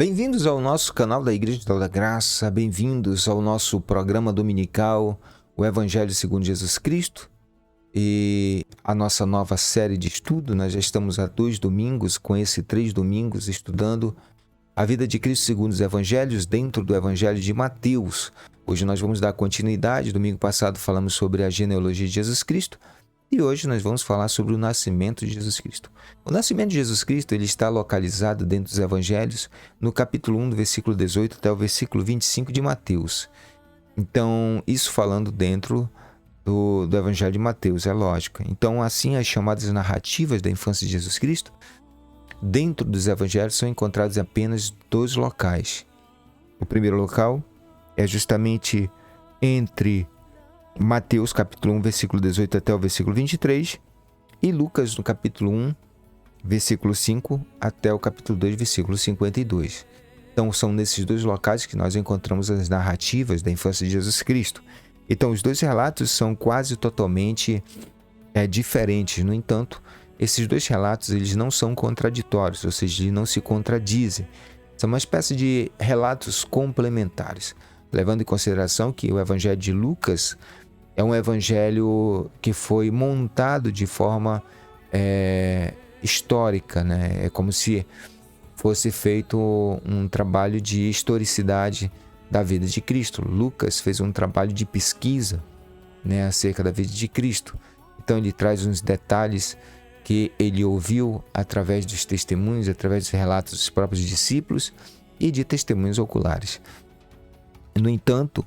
Bem-vindos ao nosso canal da Igreja da Graça, bem-vindos ao nosso programa dominical, o Evangelho segundo Jesus Cristo, e a nossa nova série de estudo. Nós já estamos há 2 domingos, com esse 3 domingos, estudando a vida de Cristo segundo os Evangelhos, dentro do Evangelho de Mateus. Hoje nós vamos dar continuidade. Domingo passado falamos sobre a genealogia de Jesus Cristo, e hoje nós vamos falar sobre o nascimento de Jesus Cristo. O nascimento de Jesus Cristo ele está localizado dentro dos Evangelhos, no capítulo 1, do versículo 18 até o versículo 25 de Mateus. Então, isso falando dentro do Evangelho de Mateus, é lógico. Então, assim, as chamadas narrativas da infância de Jesus Cristo, dentro dos Evangelhos, são encontradas em apenas 2 locais. O primeiro local é justamente entre Mateus, capítulo 1, versículo 18 até o versículo 23, e Lucas, no capítulo 1, versículo 5 até o capítulo 2, versículo 52. Então, são nesses 2 locais que nós encontramos as narrativas da infância de Jesus Cristo. Então, os 2 relatos são quase totalmente diferentes. No entanto, esses 2 relatos eles não são contraditórios, ou seja, eles não se contradizem. São uma espécie de relatos complementares, levando em consideração que o Evangelho de Lucas é um evangelho que foi montado de forma histórica, né? É como se fosse feito um trabalho de historicidade da vida de Cristo. Lucas fez um trabalho de pesquisa, né, acerca da vida de Cristo. Então ele traz uns detalhes que ele ouviu através dos testemunhos, através dos relatos dos próprios discípulos e de testemunhos oculares. No entanto,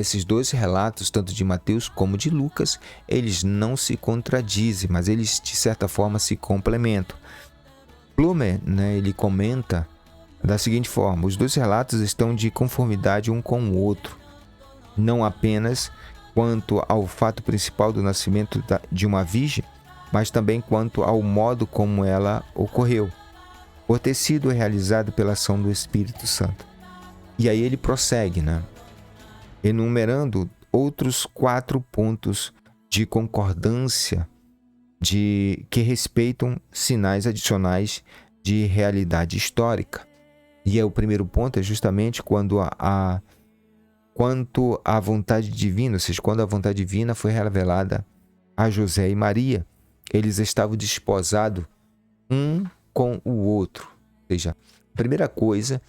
esses 2 relatos, tanto de Mateus como de Lucas, eles não se contradizem, mas eles de certa forma se complementam. Plumer, ele comenta da seguinte forma: os 2 relatos estão de conformidade um com o outro, não apenas quanto ao fato principal do nascimento de uma virgem, mas também quanto ao modo como ela ocorreu, por ter sido realizado pela ação do Espírito Santo. E aí ele prossegue, enumerando outros 4 pontos de concordância que respeitam sinais adicionais de realidade histórica. E o primeiro ponto é justamente quanto à vontade divina, ou seja, quando a vontade divina foi revelada a José e Maria, eles estavam desposados um com o outro. Ou seja, a primeira coisa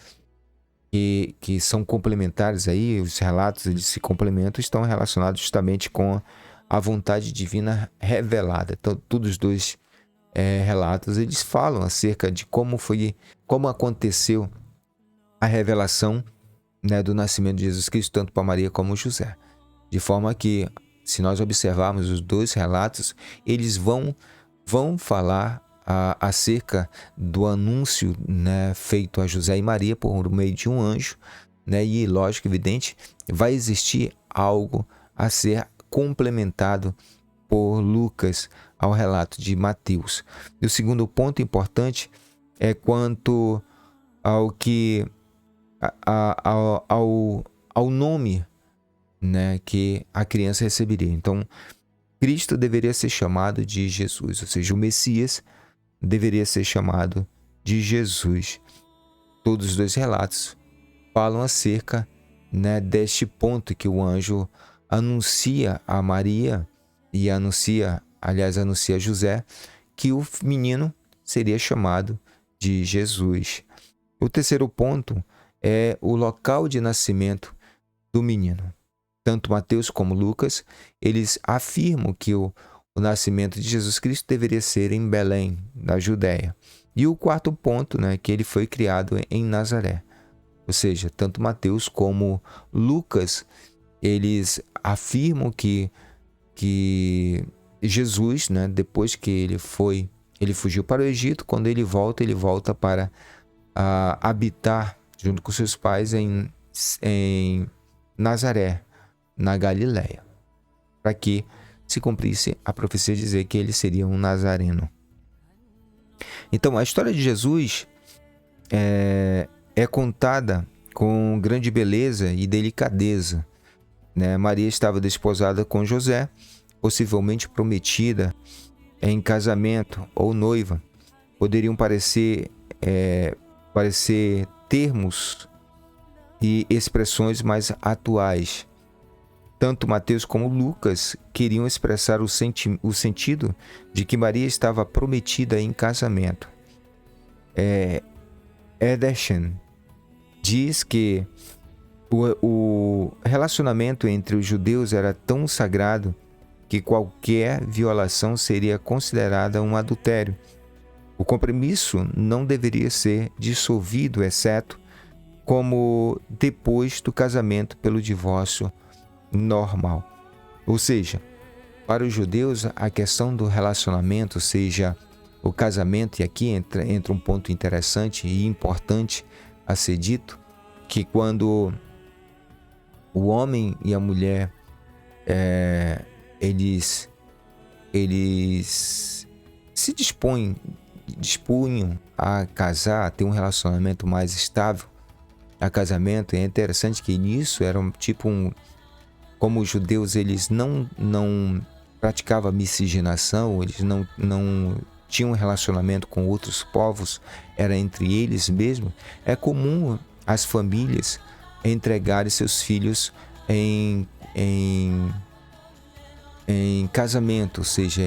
que são complementares aí, os relatos eles se complementam, estão relacionados justamente com a vontade divina revelada. Então, todos os 2 relatos eles falam acerca de como aconteceu a revelação, do nascimento de Jesus Cristo, tanto para Maria como José. De forma que, se nós observarmos os 2 relatos, eles vão falar acerca do anúncio, feito a José e Maria por meio de um anjo, e lógico, evidente, vai existir algo a ser complementado por Lucas ao relato de Mateus. E o segundo ponto importante é quanto ao que ao nome, que a criança receberia. Então, Cristo deveria ser chamado de Jesus, ou seja, o Messias deveria ser chamado de Jesus. Todos os 2 relatos falam acerca, deste ponto que o anjo anuncia a Maria e anuncia a José, que o menino seria chamado de Jesus. O terceiro ponto é o local de nascimento do menino. Tanto Mateus como Lucas, eles afirmam que o nascimento de Jesus Cristo deveria ser em Belém, da Judéia. E o 4º ponto, que ele foi criado em Nazaré. Ou seja, tanto Mateus como Lucas, eles afirmam que Jesus, depois que ele fugiu para o Egito, quando ele volta para habitar junto com seus pais em Nazaré, na Galileia, para que se cumprisse a profecia de dizer que ele seria um nazareno. Então, a história de Jesus é contada com grande beleza e delicadeza. Maria estava desposada com José, possivelmente prometida em casamento ou noiva. Poderiam parecer termos e expressões mais atuais. Tanto Mateus como Lucas queriam expressar o sentido de que Maria estava prometida em casamento. Edersheim diz que o relacionamento entre os judeus era tão sagrado que qualquer violação seria considerada um adultério. O compromisso não deveria ser dissolvido, exceto como depois do casamento pelo divórcio normal. Ou seja, para os judeus, a questão do relacionamento, seja o casamento, e aqui entra um ponto interessante e importante a ser dito, que quando o homem e a mulher eles se dispunham a casar, a ter um relacionamento mais estável, a casamento. É interessante que nisso era como os judeus eles não praticavam miscigenação, eles não tinham um relacionamento com outros povos, era entre eles mesmo. É comum as famílias entregarem seus filhos em casamento, ou seja,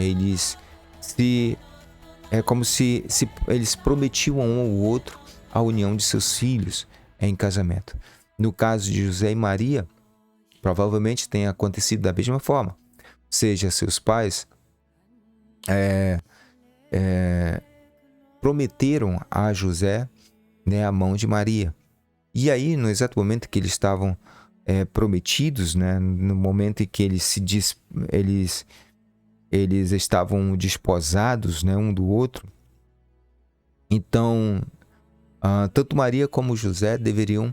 é como se eles prometiam um ao outro a união de seus filhos em casamento. No caso de José e Maria, provavelmente tenha acontecido da mesma forma. Ou seja, seus pais prometeram a José, né, a mão de Maria. E aí, no exato momento que eles estavam prometidos, né, no momento em que eles estavam desposados, né, um do outro, então tanto Maria como José deveriam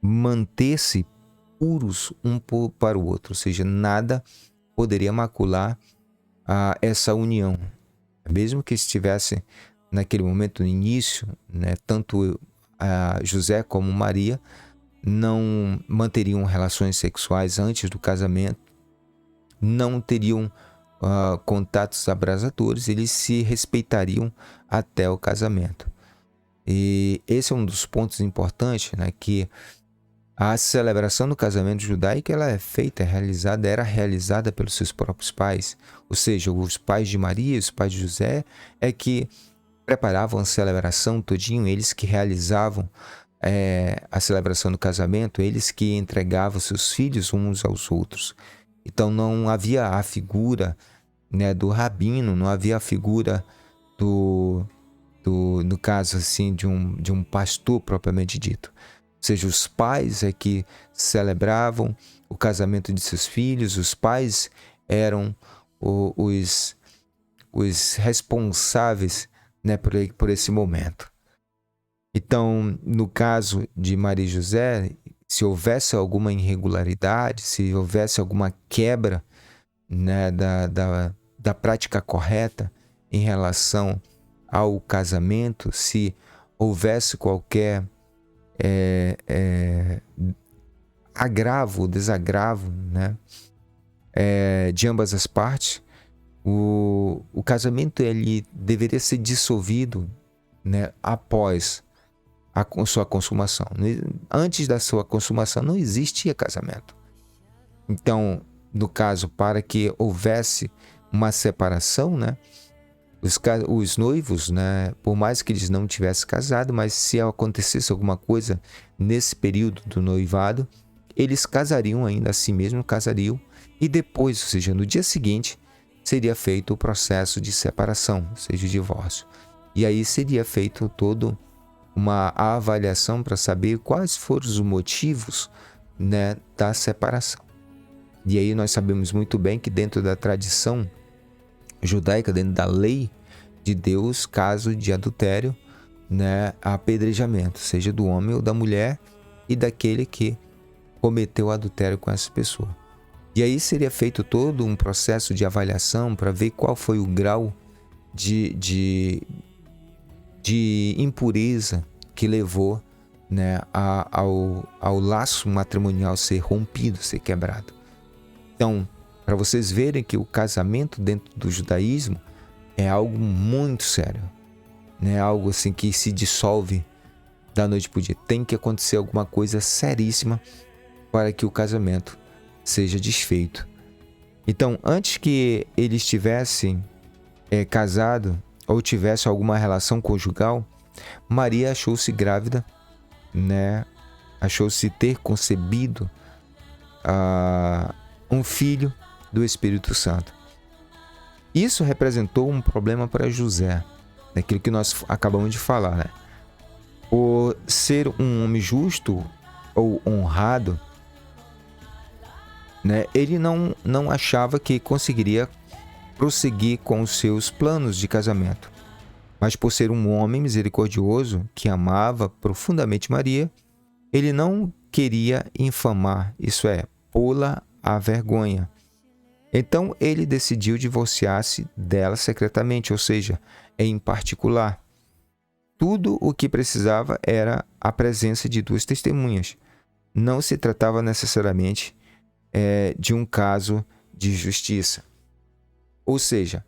manter-se puros um para o outro, ou seja, nada poderia macular essa união. Mesmo que estivesse naquele momento no início, né, tanto José como Maria não manteriam relações sexuais antes do casamento, não teriam contatos abrasadores, eles se respeitariam até o casamento. E esse é um dos pontos importantes, né, que a celebração do casamento judaico era realizada pelos seus próprios pais, ou seja, os pais de Maria e os pais de José que preparavam a celebração todinho, eles que realizavam a celebração do casamento, eles que entregavam seus filhos uns aos outros. Então não havia a figura, né, do rabino, não havia a figura no caso assim de um pastor propriamente dito. Ou seja, os pais que celebravam o casamento de seus filhos, os pais eram os responsáveis, né, por esse momento. Então, no caso de Maria e José, se houvesse alguma irregularidade, se houvesse alguma quebra, né, da prática correta em relação ao casamento, se houvesse qualquer agravo, desagravo, né, de ambas as partes, o casamento ele deveria ser dissolvido, né, após a sua consumação. Antes da sua consumação não existia casamento. Então, no caso, para que houvesse uma separação, né, os noivos, né, por mais que eles não tivessem casado, mas se acontecesse alguma coisa nesse período do noivado, eles casariam ainda assim mesmo, casariam, e depois, ou seja, no dia seguinte, seria feito o processo de separação, ou seja, o divórcio. E aí seria feito todo uma avaliação para saber quais foram os motivos, né, da separação. E aí nós sabemos muito bem que dentro da tradição judaica, dentro da lei de Deus, caso de adultério, né, apedrejamento, seja do homem ou da mulher e daquele que cometeu adultério com essa pessoa. E aí seria feito todo um processo de avaliação para ver qual foi o grau de impureza que levou, né, ao laço matrimonial ser rompido, ser quebrado. Então, para vocês verem que o casamento dentro do judaísmo é algo muito sério, né? Algo assim que se dissolve da noite para o dia. Tem que acontecer alguma coisa seríssima para que o casamento seja desfeito. Então, antes que eles tivessem casado ou tivessem alguma relação conjugal, Maria achou-se grávida, né? Achou-se ter concebido um filho do Espírito Santo. Isso representou um problema para José, daquilo que nós acabamos de falar, né? Por ser um homem justo ou honrado, né? Ele não achava que conseguiria prosseguir com os seus planos de casamento. Mas por ser um homem misericordioso que amava profundamente Maria, ele não queria infamar, isso é, pô-la à vergonha. Então ele decidiu divorciar-se dela secretamente, ou seja, em particular. Tudo o que precisava era a presença de duas testemunhas. Não se tratava necessariamente de um caso de justiça. Ou seja,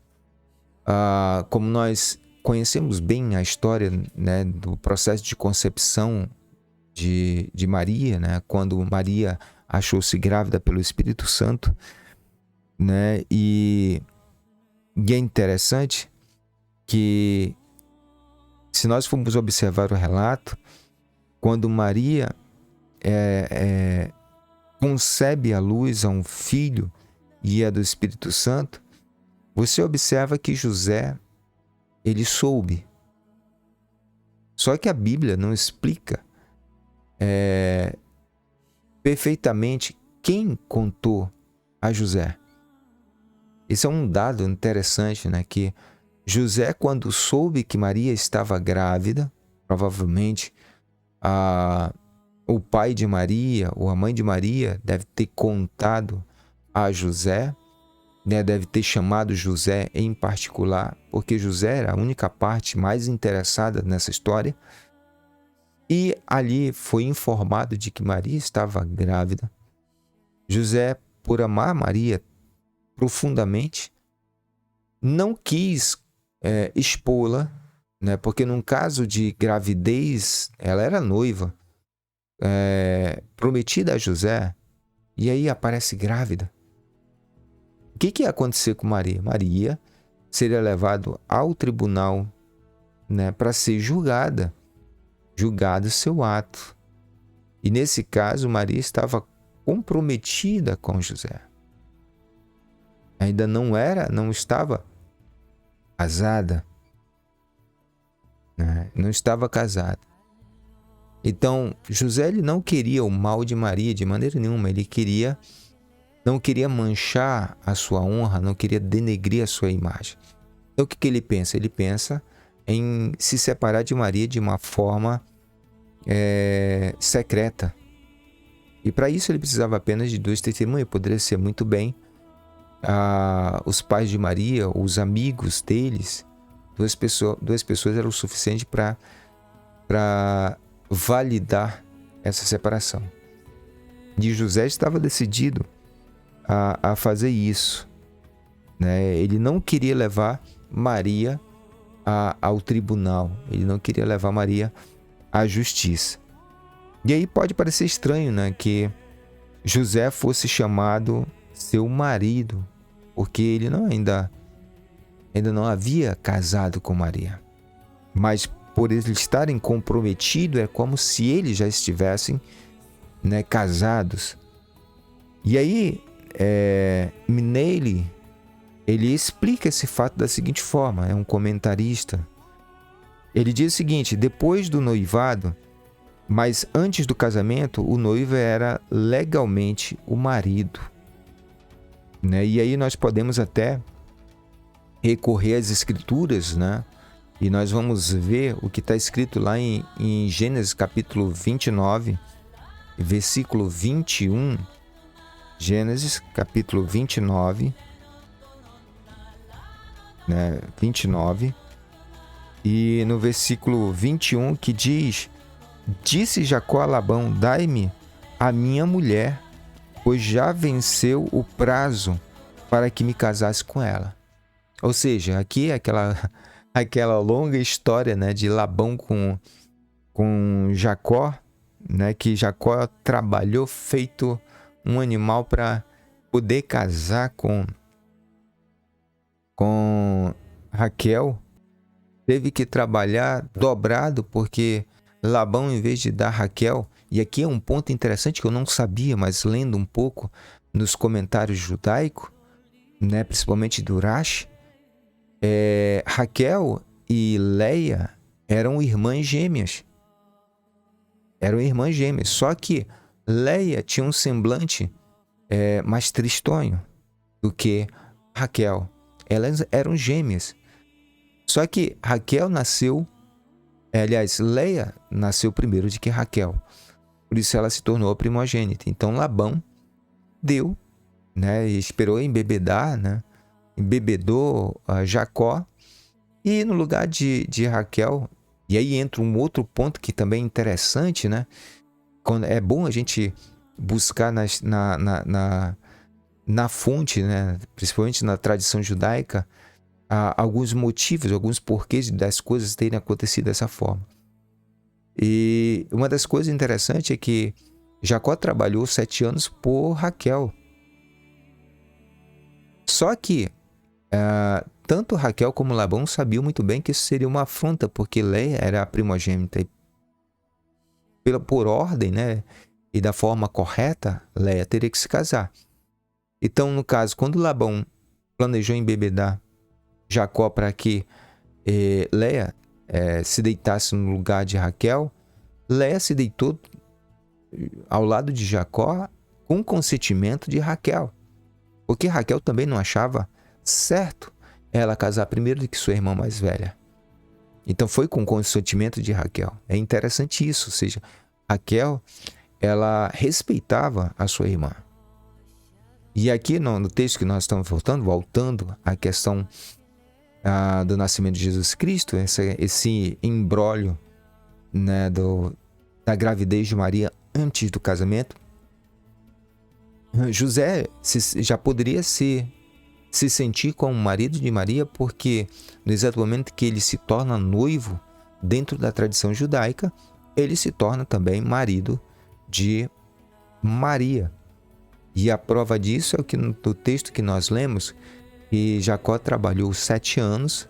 como nós conhecemos bem a história, né, do processo de concepção de Maria, né, quando Maria achou-se grávida pelo Espírito Santo, né, e é interessante que, se nós formos observar o relato, quando Maria concebe a luz a um filho e é do Espírito Santo, você observa que José, ele soube. Só que a Bíblia não explica perfeitamente quem contou a José. Esse é um dado interessante, né? Que José, quando soube que Maria estava grávida, provavelmente o pai de Maria ou a mãe de Maria deve ter contado a José, né? Deve ter chamado José em particular, porque José era a única parte mais interessada nessa história. E ali foi informado de que Maria estava grávida. José, por amar Maria profundamente, não quis expô-la, né? Porque num caso de gravidez, ela era noiva, prometida a José, e aí aparece grávida. O que ia acontecer com Maria? Maria seria levada ao tribunal, né, para ser julgado seu ato. E nesse caso, Maria estava comprometida com José. Ainda não estava casada, né? Não estava casada. Então, José, ele não queria o mal de Maria de maneira nenhuma. Ele não queria manchar a sua honra, não queria denegrir a sua imagem. Então, o que ele pensa? Ele pensa em se separar de Maria de uma forma secreta. E para isso ele precisava apenas de duas testemunhas. Poderia ser muito bem os pais de Maria, os amigos deles. Duas pessoas eram o suficiente para validar essa separação. E José estava decidido a fazer isso, né? Ele não queria levar Maria ao tribunal. Ele não queria levar Maria à justiça. E aí pode parecer estranho, né, que José fosse chamado seu marido, porque ele ainda não havia casado com Maria. Mas por eles estarem comprometidos, é como se eles já estivessem, né, casados. E aí, Minelli, ele explica esse fato da seguinte forma, é um comentarista. Ele diz o seguinte: depois do noivado, mas antes do casamento, o noivo era legalmente o marido, né? E aí nós podemos até recorrer às escrituras, né? E nós vamos ver o que está escrito lá em Gênesis capítulo 29, versículo 21. Gênesis capítulo 29, né? 29. E no versículo 21 que diz: disse Jacó a Labão: dai-me a minha mulher, pois já venceu o prazo para que me casasse com ela. Ou seja, aqui é aquela longa história, né, de Labão com Jacó, né? Que Jacó trabalhou feito um animal para poder casar com Raquel. Teve que trabalhar dobrado porque Labão, em vez de dar Raquel, e aqui é um ponto interessante que eu não sabia, mas lendo um pouco nos comentários judaicos, né, principalmente do Rashi, Raquel e Leia eram irmãs gêmeas. Só que Leia tinha um semblante mais tristonho do que Raquel. Elas eram gêmeas. Só que Raquel nasceu, Leia nasceu primeiro de que Raquel. Por isso ela se tornou a primogênita. Então Labão deu, né, e esperou embebedar, né, embebedou Jacó. E no lugar de Raquel, e aí entra um outro ponto que também é interessante, né? Quando é bom a gente buscar na fonte, né, principalmente na tradição judaica, alguns motivos, alguns porquês das coisas terem acontecido dessa forma. E uma das coisas interessantes é que Jacó trabalhou 7 anos por Raquel. Só que tanto Raquel como Labão sabiam muito bem que isso seria uma afronta, porque Leia era a primogênita. E por ordem, né, e da forma correta, Leia teria que se casar. Então, no caso, quando Labão planejou embebedar Jacó para que Leia se deitasse no lugar de Raquel, Leia se deitou ao lado de Jacó com consentimento de Raquel, porque Raquel também não achava certo ela casar primeiro do que sua irmã mais velha. Então foi com consentimento de Raquel. É interessante isso, ou seja, Raquel, ela respeitava a sua irmã. E aqui no texto que nós estamos voltando à questão do nascimento de Jesus Cristo, esse imbróglio, né, da gravidez de Maria antes do casamento, José já poderia se sentir como marido de Maria, porque no exato momento que ele se torna noivo dentro da tradição judaica, ele se torna também marido de Maria. E a prova disso é o que no texto que nós lemos, que Jacó trabalhou 7 anos,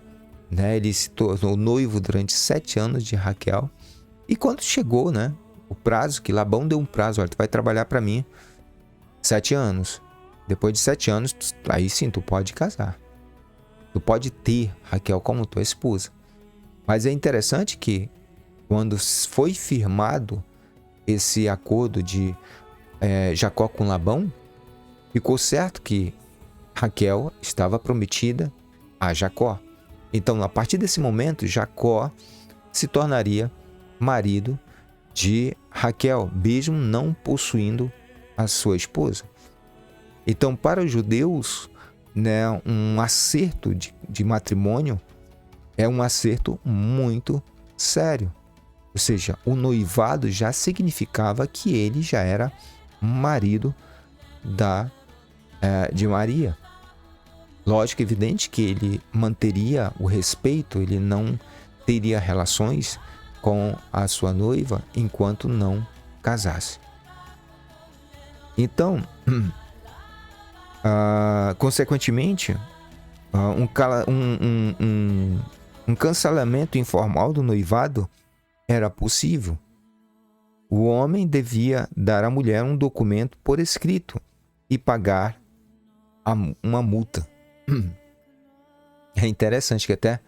né? Ele se tornou noivo durante 7 anos de Raquel. E quando chegou, né, o prazo, que Labão deu um prazo, olha, tu vai trabalhar para mim 7 anos. Depois de 7 anos, aí sim, tu pode casar. Tu pode ter Raquel como tua esposa. Mas é interessante que quando foi firmado esse acordo de Jacó com Labão, ficou certo que Raquel estava prometida a Jacó. Então, a partir desse momento, Jacó se tornaria marido de Raquel, mesmo não possuindo a sua esposa. Então, para os judeus, né, um acerto de matrimônio é um acerto muito sério. Ou seja, o noivado já significava que ele já era marido de Maria. Lógico, evidente que ele manteria o respeito, ele não teria relações com a sua noiva enquanto não casasse. Então, consequentemente, um cancelamento informal do noivado era possível. O homem devia dar à mulher um documento por escrito e pagar uma multa. É interessante que até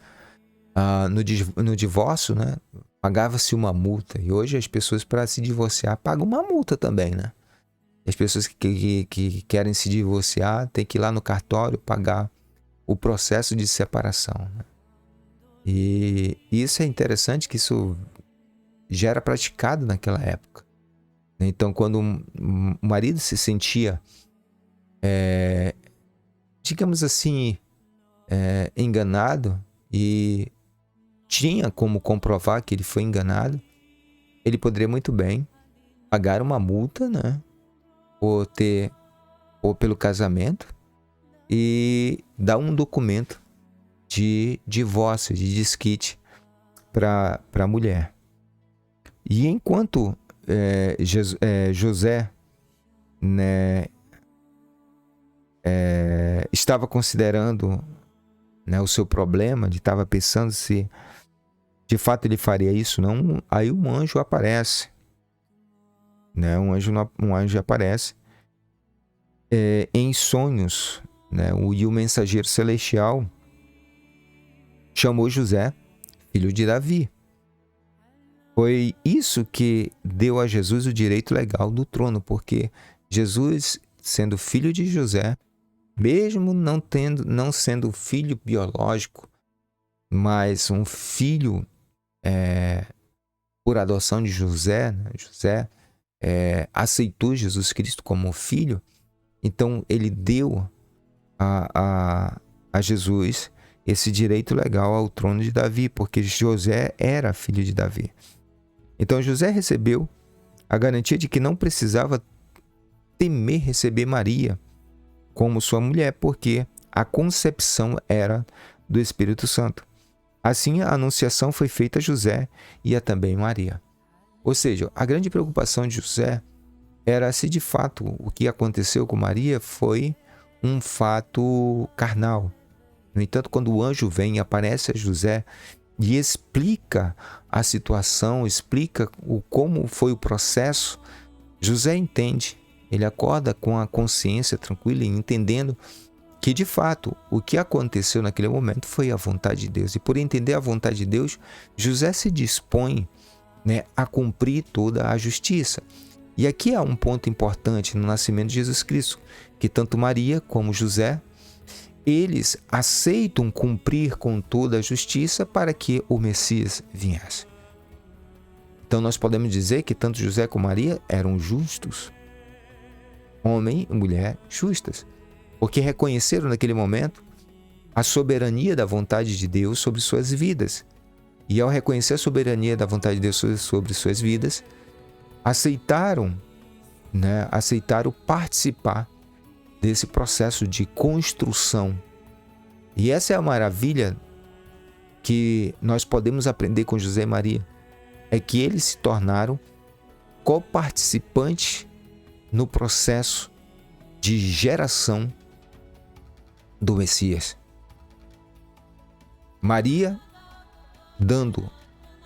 no divórcio, né, pagava-se uma multa. E hoje as pessoas, para se divorciar, pagam uma multa também, né? As pessoas que querem se divorciar têm que ir lá no cartório pagar o processo de separação, né? E isso é interessante, que isso já era praticado naquela época. Então, quando o marido se sentia, digamos assim, enganado e tinha como comprovar que ele foi enganado, ele poderia muito bem pagar uma multa, né, ou pelo casamento, e dar um documento de divórcio, de desquite para a mulher. E enquanto José, né, estava considerando, né, o seu problema, ele estava pensando se de fato ele faria isso, não. Aí um anjo aparece, né? Um anjo aparece em sonhos, né? E o mensageiro celestial chamou José, filho de Davi. Foi isso que deu a Jesus o direito legal do trono, porque Jesus, sendo filho de José, mesmo não sendo filho biológico, mas um filho por adoção de José, né? José aceitou Jesus Cristo como filho, então ele deu a Jesus esse direito legal ao trono de Davi, porque José era filho de Davi. Então José recebeu a garantia de que não precisava temer receber Maria como sua mulher, porque a concepção era do Espírito Santo. Assim, a anunciação foi feita a José e a também Maria. Ou seja, a grande preocupação de José era se de fato o que aconteceu com Maria foi um fato carnal. No entanto, quando o anjo vem e aparece a José e explica a situação, explica como foi o processo, José entende. Ele acorda com a consciência tranquila e entendendo que, de fato, o que aconteceu naquele momento foi a vontade de Deus. E por entender a vontade de Deus, José se dispõe, né, a cumprir toda a justiça. E aqui há um ponto importante no nascimento de Jesus Cristo, que tanto Maria como José, eles aceitam cumprir com toda a justiça para que o Messias viesse. Então nós podemos dizer que tanto José como Maria eram justos, homem e mulher justas, porque reconheceram naquele momento a soberania da vontade de Deus sobre suas vidas. E ao reconhecer a soberania da vontade de Deus sobre suas vidas, aceitaram participar desse processo de construção. E essa é a maravilha que nós podemos aprender com José e Maria, é que eles se tornaram coparticipantes no processo de geração do Messias. Maria dando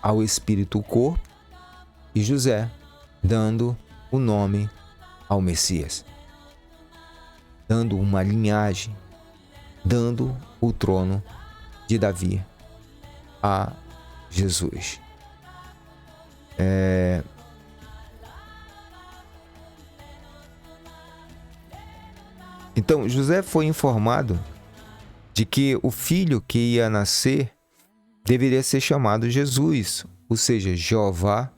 ao Espírito o corpo e José dando o nome ao Messias, dando uma linhagem, dando o trono de Davi a Jesus. Então, José foi informado de que o filho que ia nascer deveria ser chamado Jesus, ou seja, Jeová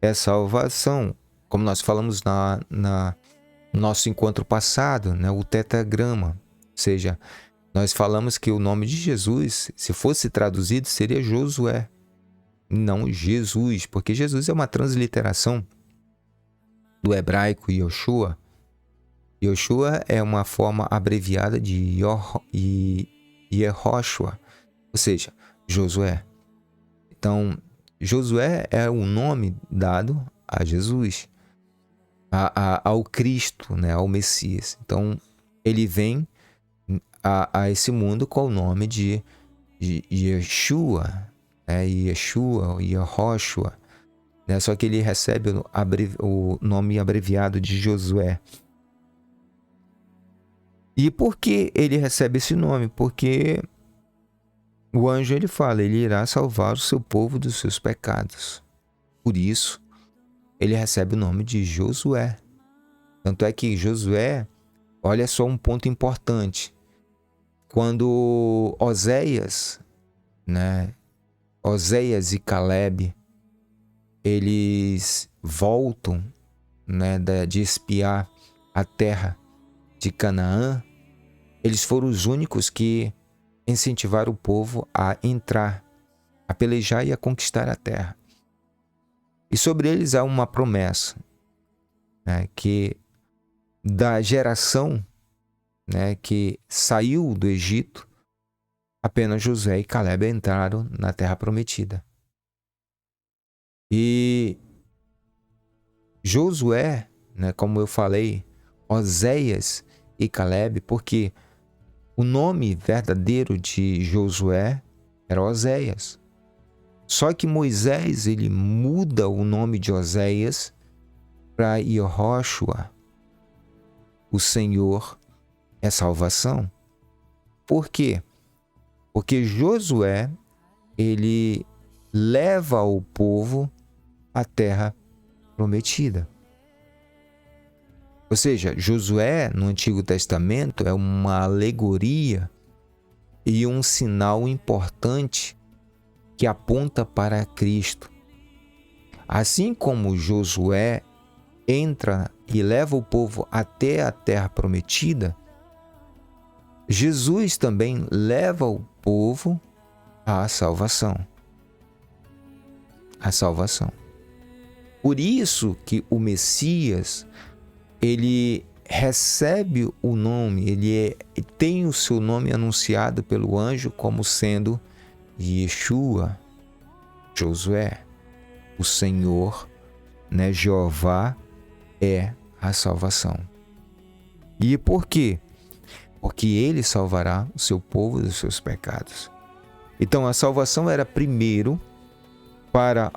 é salvação, como nós falamos no nosso encontro passado, né? O tetragrama, ou seja, nós falamos que o nome de Jesus, se fosse traduzido, seria Josué, não Jesus, porque Jesus é uma transliteração do hebraico Yoshua. Yoshua é uma forma abreviada de Yehoshua, ou seja, Josué. Então, Josué é o nome dado a Jesus, ao Cristo, né, ao Messias. Então, ele vem a esse mundo com o nome de Yeshua, né, Yeshua, Yehoshua, né, só que ele recebe o nome abreviado de Josué. E por que ele recebe esse nome? Porque o anjo ele fala, ele irá salvar o seu povo dos seus pecados. Por isso, ele recebe o nome de Josué. Tanto é que Josué, olha só um ponto importante. Quando Oséias e Caleb, eles voltam, né, de espiar a terra de Canaã, eles foram os únicos que incentivaram o povo a entrar, a pelejar e a conquistar a terra. E sobre eles há uma promessa, né, que da geração, né, que saiu do Egito, apenas Josué e Caleb entraram na terra prometida. E Josué, né, como eu falei, Oséias e Calebe, porque o nome verdadeiro de Josué era Oséias. Só que Moisés, ele muda o nome de Oséias para Yehoshua. O Senhor é salvação. Por quê? Porque Josué, ele leva o povo à terra prometida. Ou seja, Josué, no Antigo Testamento, é uma alegoria e um sinal importante que aponta para Cristo. Assim como Josué entra e leva o povo até a terra prometida, Jesus também leva o povo à salvação. A salvação. Por isso que o Messias, ele recebe o nome, ele tem o seu nome anunciado pelo anjo como sendo Yeshua, Josué, o Senhor, né? Jeová é a salvação. E por quê? Porque ele salvará o seu povo dos seus pecados. Então a salvação era primeiro para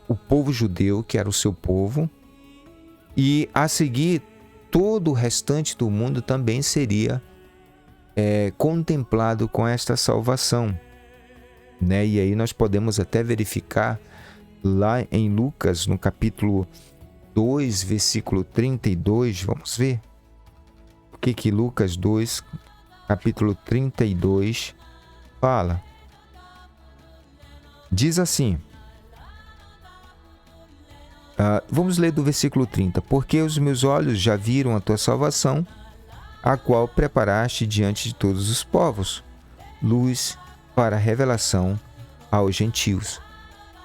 o povo judeu, que era o seu povo, e a seguir todo o restante do mundo também seria contemplado com esta salvação, né? E aí nós podemos até verificar lá em Lucas, no capítulo 2, versículo 32, vamos ver o que Lucas 2, capítulo 32 fala. Diz assim, vamos ler do versículo 30. Porque os meus olhos já viram a tua salvação, a qual preparaste diante de todos os povos, luz para a revelação aos gentios.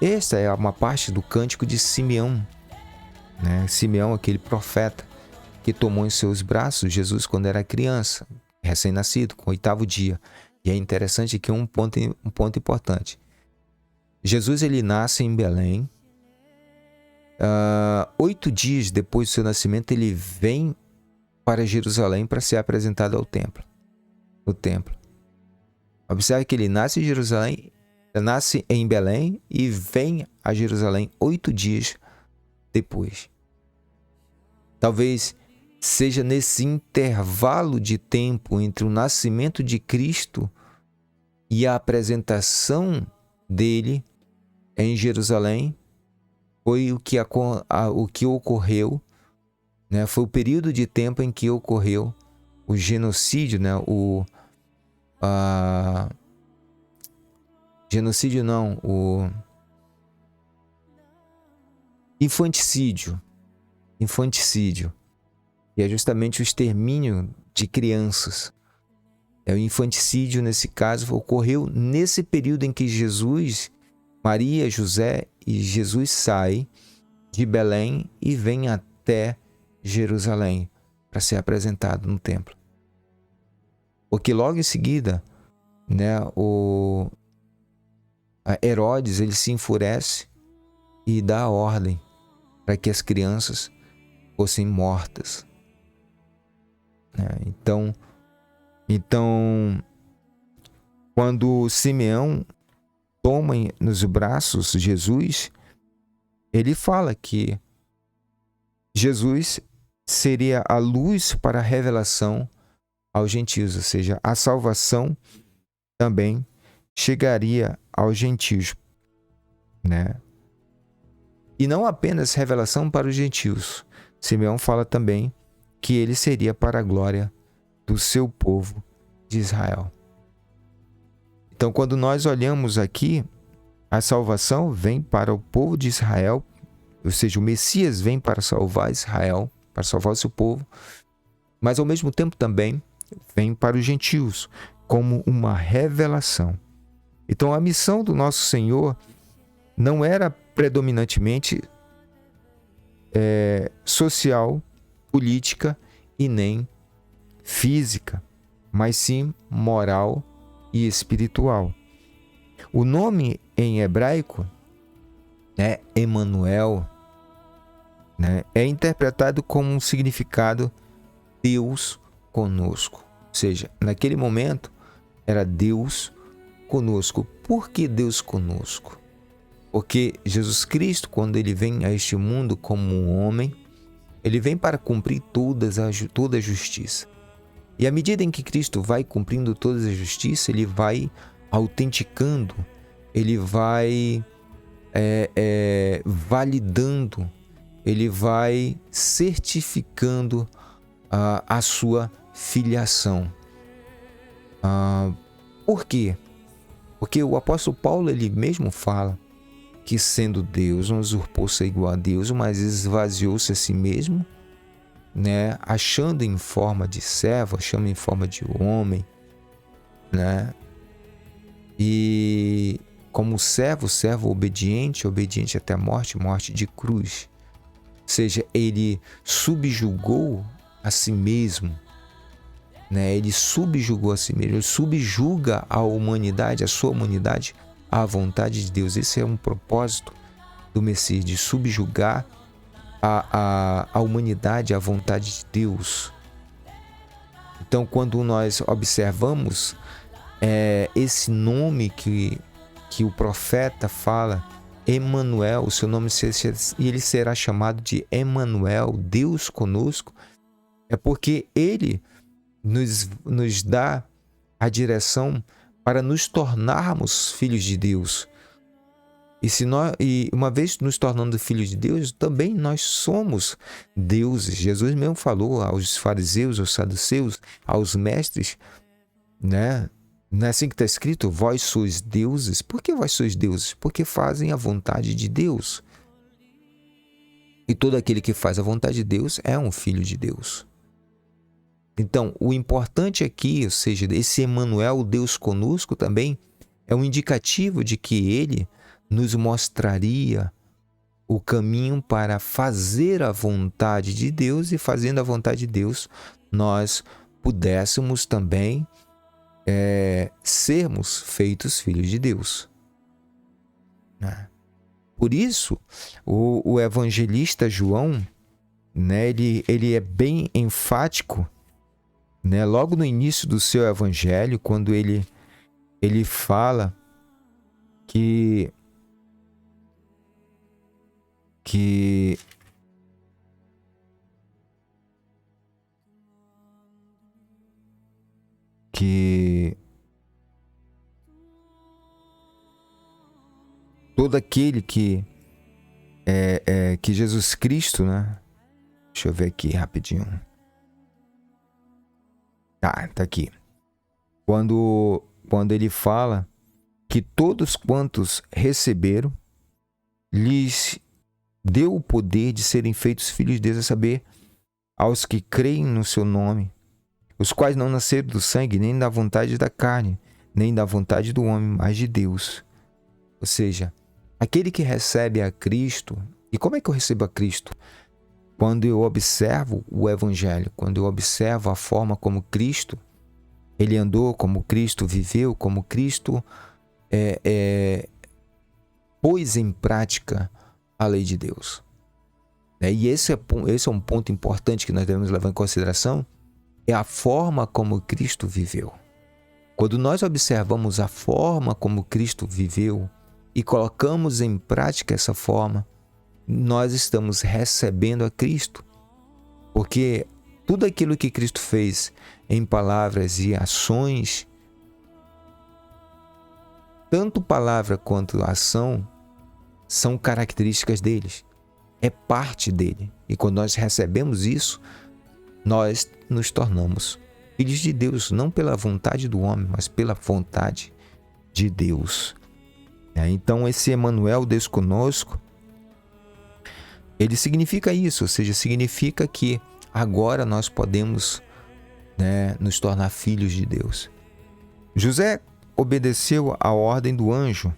Esta é uma parte do cântico de Simeão, né? Simeão, aquele profeta que tomou em seus braços Jesus quando era criança, recém-nascido, com o 8º dia. E é interessante aqui um ponto importante. Jesus, ele nasce em Belém. 8 dias depois do seu nascimento, ele vem para Jerusalém para ser apresentado ao templo. No templo. Observe que ele nasce em Jerusalém, nasce em Belém e vem a Jerusalém 8 dias depois. Talvez seja nesse intervalo de tempo entre o nascimento de Cristo e a apresentação dele em Jerusalém, foi o que ocorreu, né? Foi o período de tempo em que ocorreu o genocídio, né? Genocídio não, o infanticídio. Infanticídio. E é justamente o extermínio de crianças. O infanticídio, nesse caso, ocorreu nesse período em que Jesus, Maria, José e Jesus sai de Belém e vem até Jerusalém para ser apresentado no templo. Porque logo em seguida, né, Herodes, ele se enfurece e dá a ordem para que as crianças fossem mortas. Então, quando Simeão toma nos braços Jesus, ele fala que Jesus seria a luz para a revelação aos gentios, ou seja, a salvação também chegaria aos gentios, né? E não apenas revelação para os gentios. Simeão fala também que ele seria para a glória do seu povo de Israel. Então, quando nós olhamos aqui, a salvação vem para o povo de Israel, ou seja, o Messias vem para salvar Israel, para salvar o seu povo, mas ao mesmo tempo também vem para os gentios, como uma revelação. Então, a missão do nosso Senhor não era predominantemente social, política e nem física, mas sim moral e espiritual. O nome em hebraico é Emanuel, né, é interpretado como um significado Deus conosco. Ou seja, naquele momento era Deus conosco. Por que Deus conosco? Porque Jesus Cristo, quando ele vem a este mundo como um homem, ele vem para cumprir toda a justiça. E à medida em que Cristo vai cumprindo toda a justiça, ele vai autenticando, ele vai validando, ele vai certificando a sua filiação. Por quê? Porque o apóstolo Paulo, ele mesmo fala que, sendo Deus, não usurpou ser igual a Deus, mas esvaziou-se a si mesmo, né? Achando em forma de servo, achando em forma de homem, né? E como servo obediente até a morte, morte de cruz. Ou seja, ele subjugou a si mesmo, né? Ele subjugou a si mesmo, ele subjuga a humanidade, a sua humanidade, à vontade de Deus. Esse é um propósito do Messias, de subjugar a humanidade à vontade de Deus. Então, quando nós observamos esse nome que o profeta fala, Emanuel, o seu nome ele será chamado de Emanuel, Deus conosco, é porque ele nos dá a direção para nos tornarmos filhos de Deus. E uma vez nos tornando filhos de Deus, também nós somos deuses. Jesus mesmo falou aos fariseus, aos saduceus, aos mestres, né? Não é assim que está escrito? Vós sois deuses. Por que vós sois deuses? Porque fazem a vontade de Deus. E todo aquele que faz a vontade de Deus é um filho de Deus. Então, o importante aqui, ou seja, esse Emanuel, Deus conosco, também é um indicativo de que ele nos mostraria o caminho para fazer a vontade de Deus, e fazendo a vontade de Deus, nós pudéssemos também sermos feitos filhos de Deus. Por isso, o evangelista João, né, ele é bem enfático, né, logo no início do seu evangelho, quando ele fala que todo aquele que Jesus Cristo, né? Deixa eu ver aqui rapidinho. Tá aqui. Quando ele fala que todos quantos receberam, lhes deu o poder de serem feitos filhos de Deus, a saber, aos que creem no seu nome, os quais não nasceram do sangue, nem da vontade da carne, nem da vontade do homem, mas de Deus. Ou seja, aquele que recebe a Cristo. E como é que eu recebo a Cristo? Quando eu observo o Evangelho, quando eu observo a forma como Cristo, ele andou, como Cristo viveu, como Cristo pôs em prática a lei de Deus. E esse é um ponto importante que nós devemos levar em consideração, é a forma como Cristo viveu. Quando nós observamos a forma como Cristo viveu e colocamos em prática essa forma, nós estamos recebendo a Cristo. Porque tudo aquilo que Cristo fez em palavras e ações, tanto palavra quanto ação, são características deles. É parte dele. E quando nós recebemos isso, nós nos tornamos filhos de Deus, não pela vontade do homem, mas pela vontade de Deus. Então esse Emanuel, Deus conosco, ele significa isso, ou seja, significa que agora nós podemos, nos tornar filhos de Deus. José obedeceu à ordem do anjo,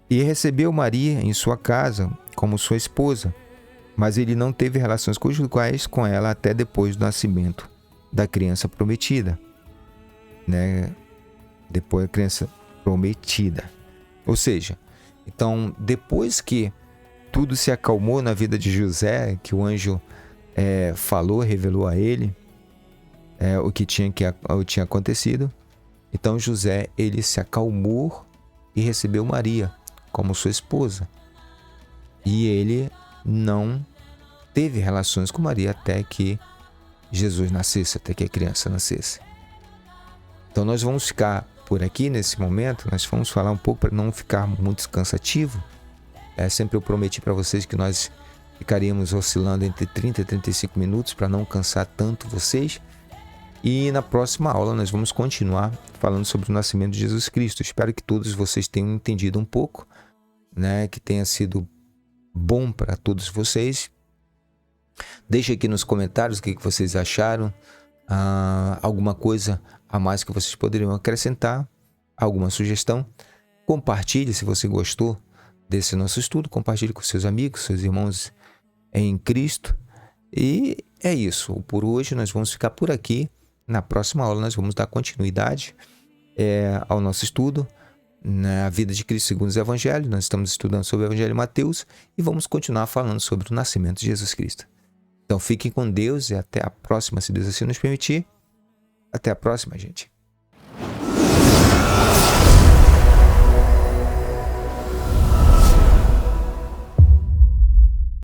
e recebeu Maria em sua casa como sua esposa, mas ele não teve relações conjugais com ela até depois do nascimento da criança prometida, Depois da criança prometida. Ou seja, então, depois que tudo se acalmou na vida de José, que o anjo falou, revelou a ele o que tinha acontecido. Então José, ele se acalmou e recebeu Maria como sua esposa. E ele não teve relações com Maria até que Jesus nascesse, até que a criança nascesse. Então nós vamos ficar por aqui nesse momento, nós vamos falar um pouco para não ficar muito cansativo. Sempre eu prometi para vocês que nós ficaríamos oscilando entre 30 e 35 minutos para não cansar tanto vocês. E na próxima aula nós vamos continuar falando sobre o nascimento de Jesus Cristo. Espero que todos vocês tenham entendido um pouco, né? Que tenha sido bom para todos vocês. Deixe aqui nos comentários o que vocês acharam, alguma coisa a mais que vocês poderiam acrescentar, alguma sugestão. Compartilhe se você gostou desse nosso estudo, compartilhe com seus amigos, seus irmãos em Cristo. E é isso, por hoje nós vamos ficar por aqui. Na próxima aula nós vamos dar continuidade ao nosso estudo na vida de Cristo segundo os Evangelhos. Nós estamos estudando sobre o Evangelho de Mateus e vamos continuar falando sobre o nascimento de Jesus Cristo. Então fiquem com Deus e até a próxima, se Deus assim nos permitir. Até a próxima, gente.